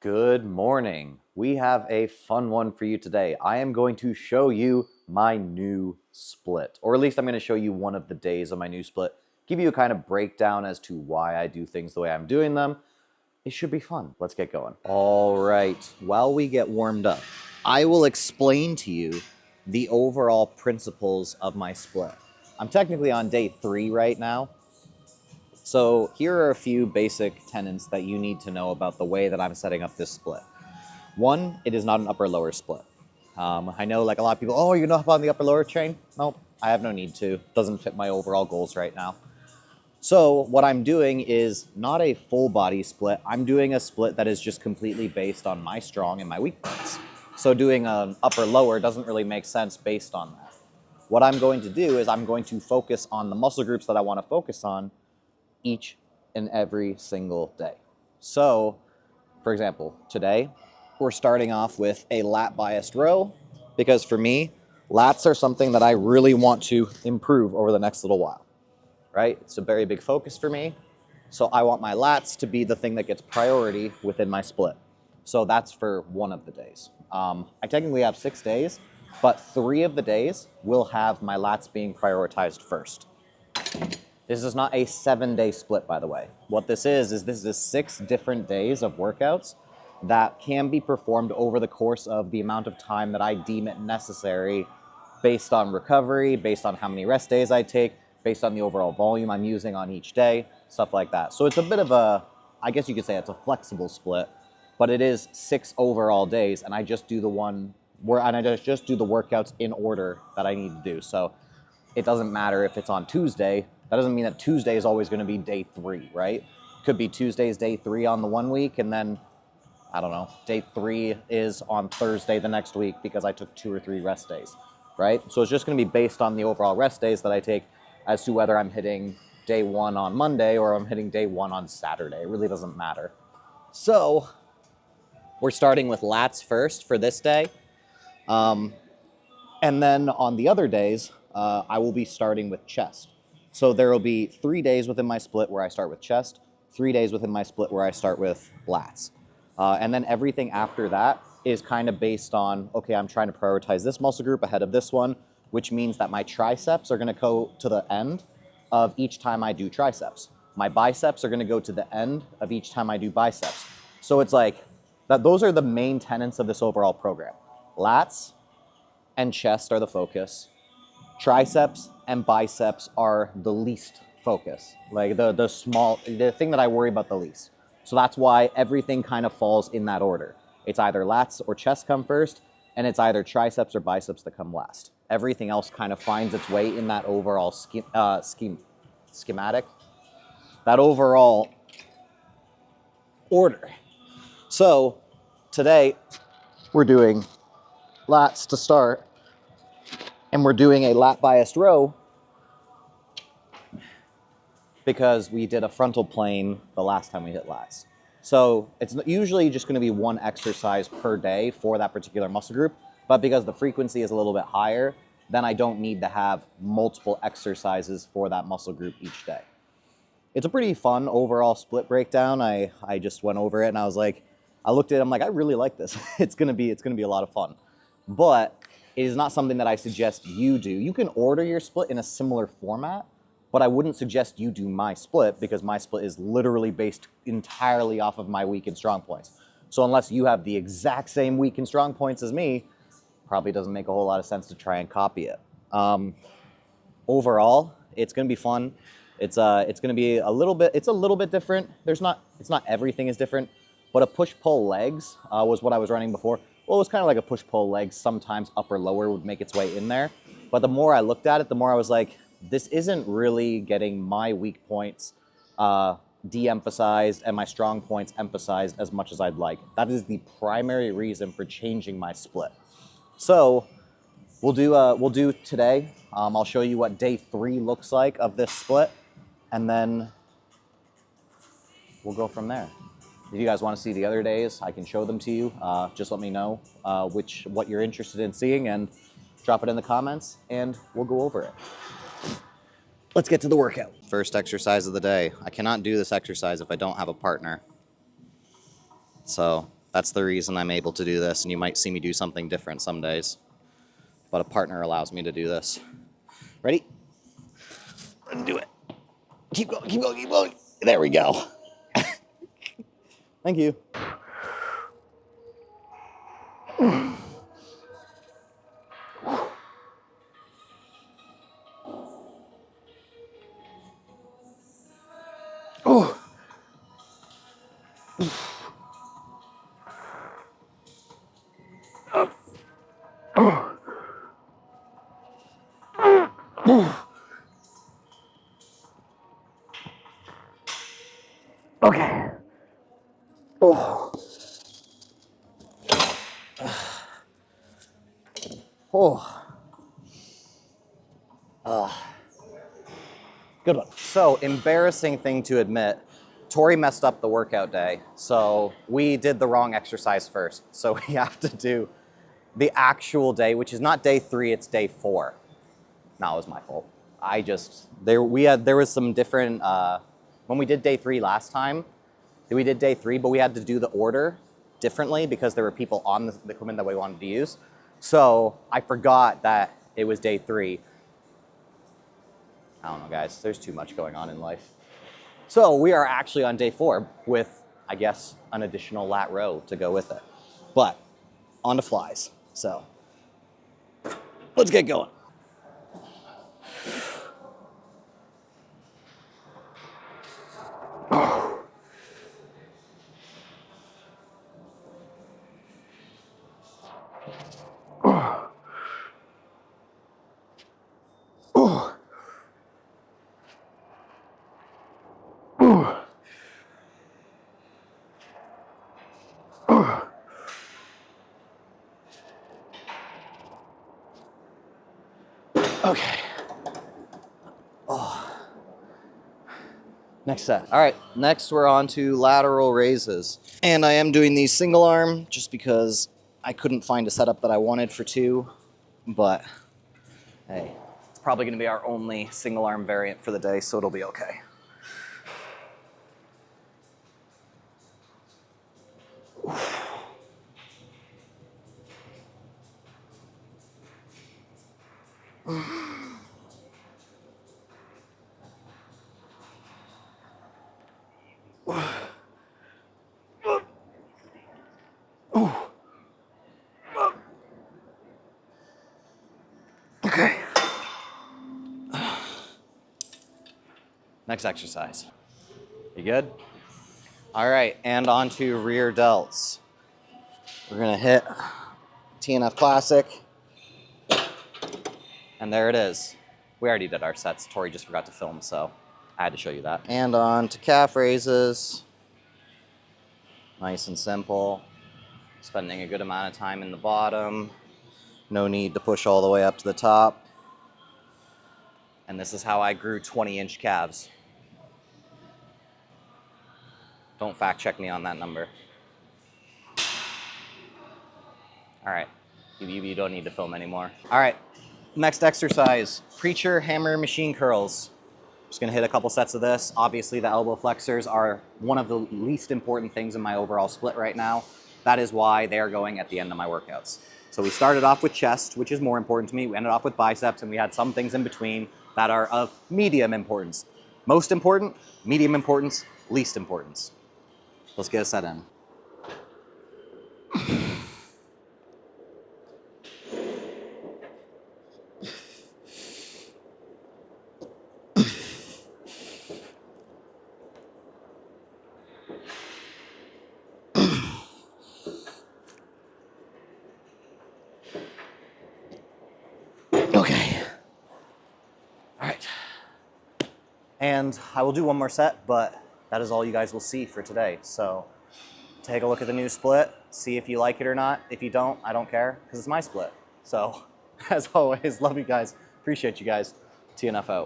Good morning. We have a fun one for you today. I am going to show you my new split, or at least I'm going to show you one of the days of my new split, give you a kind of breakdown as to why I do things the way I'm doing them. It should be fun. Let's get going. All right, while we get warmed up, I will explain to you the overall principles of my split. I'm technically on day 3 right now. So here are a few basic tenets that you need to know about the way that I'm setting up this split. One, it is not an upper-lower split. I know like a lot of people, oh, you're not on the upper-lower chain? Nope, I have no need to. Doesn't fit my overall goals right now. So what I'm doing is not a full body split. I'm doing a split that is just completely based on my strong and my weak points. So doing an upper-lower doesn't really make sense based on that. What I'm going to do is I'm going to focus on the muscle groups that I want to focus on each and every single day. So, for example, today we're starting off with a lat biased row because for me, lats are something that I really want to improve over the next little while, right? It's a very big focus for me. So I want my lats to be the thing that gets priority within my split. So that's for one of the days. I technically have 6 days, but 3 of the days will have my lats being prioritized first. This is not a 7-day split, by the way. What this is 6 different days of workouts that can be performed over the course of the amount of time that I deem it necessary based on recovery, based on how many rest days I take, based on the overall volume I'm using on each day, stuff like that. So it's a bit of a, I guess you could say it's a flexible split, but it is 6 overall days, and I just do the just do the workouts in order that I need to do. So it doesn't matter if it's on Tuesday. That doesn't mean that Tuesday is always going to be day 3, right? Could be Tuesday's day 3 on the one week, and then, I don't know, day 3 is on Thursday the next week because I took 2 or 3 rest days, right? So it's just going to be based on the overall rest days that I take as to whether I'm hitting day 1 on Monday or I'm hitting day 1 on Saturday. It really doesn't matter. So we're starting with lats first for this day. And then on the other days, I will be starting with chest. So there will be 3 days within my split where I start with chest, 3 days within my split where I start with lats. And then everything after that is kind of based on, okay, I'm trying to prioritize this muscle group ahead of this one, which means that my triceps are going to go to the end of each time I do triceps. My biceps are going to go to the end of each time I do biceps. So it's like, those are the main tenets of this overall program. Lats and chest are the focus. Triceps and biceps are the least focus, like the thing that I worry about the least. So that's why everything kind of falls in that order. It's either lats or chest come first, and it's either triceps or biceps that come last. Everything else kind of finds its way in that overall schematic, that overall order. So today we're doing lats to start, and we're doing a lat biased row because we did a frontal plane the last time we hit lats. So it's usually just going to be one exercise per day for that particular muscle group, but because the frequency is a little bit higher, then I don't need to have multiple exercises for that muscle group each day. It's a pretty fun overall split breakdown. I just went over it and I was like, I looked at it, I'm like, I really like this. It's gonna be a lot of fun. But it is not something that I suggest you do. You can order your split in a similar format, but I wouldn't suggest you do my split because my split is literally based entirely off of my weak and strong points. So unless you have the exact same weak and strong points as me, probably doesn't make a whole lot of sense to try and copy it. Overall, it's going to be fun. It's going to be a little bit different. It's not everything is different, but a push-pull legs was what I was running before. Well, it was kind of like a push-pull legs. Sometimes upper-lower would make its way in there. But the more I looked at it, the more I was like, this isn't really getting my weak points de-emphasized and my strong points emphasized as much as I'd like. That is the primary reason for changing my split. So we'll do today. I'll show you what day 3 looks like of this split, and then we'll go from there. If you guys want to see the other days, I can show them to you. Just let me know what you're interested in seeing and drop it in the comments, and we'll go over it. Let's get to the workout. First exercise of the day. I cannot do this exercise if I don't have a partner. So That's the reason I'm able to do this, and you might see me do something different some days. But a partner allows me to do this. Ready? Let's do it. Keep going, keep going, keep going. There we go. Thank you. Oh. Okay. Oh. Oh. Good one. So, embarrassing thing to admit, Tori messed up the workout day. So, we did the wrong exercise first. So, we have to do the actual day, which is not day 3, it's day 4. No, it was my fault. There was some different, when we did day 3 last time, we did day 3, but we had to do the order differently because there were people on the equipment that we wanted to use. So I forgot that it was day 3. I don't know, guys, there's too much going on in life. So we are actually on day 4 with, I guess, an additional lat row to go with it. But on to flies. So let's get going. Okay. Oh. Next set. All right, next we're on to lateral raises. And I am doing these single arm just because I couldn't find a setup that I wanted for 2, but hey, it's probably gonna be our only single arm variant for the day, so it'll be okay. Okay. Next exercise. You good? All right, and on to rear delts. We're gonna hit TNF Classic. And there it is. We already did our sets. Tori just forgot to film, so I had to show you that. And on to calf raises. Nice and simple. Spending a good amount of time in the bottom. No need to push all the way up to the top. And this is how I grew 20-inch calves. Don't fact check me on that number. All right, you don't need to film anymore. All right, next exercise, preacher hammer machine curls. Just gonna hit a couple sets of this. Obviously the elbow flexors are one of the least important things in my overall split right now. That is why they are going at the end of my workouts. So we started off with chest, which is more important to me. We ended off with biceps, and we had some things in between that are of medium importance. Most important, medium importance, least importance. Let's get a set in. Okay. All right. And I will do one more set, but that is all you guys will see for today. So take a look at the new split, see if you like it or not. If you don't, I don't care, because it's my split. So as always, love you guys. Appreciate you guys. TNF out.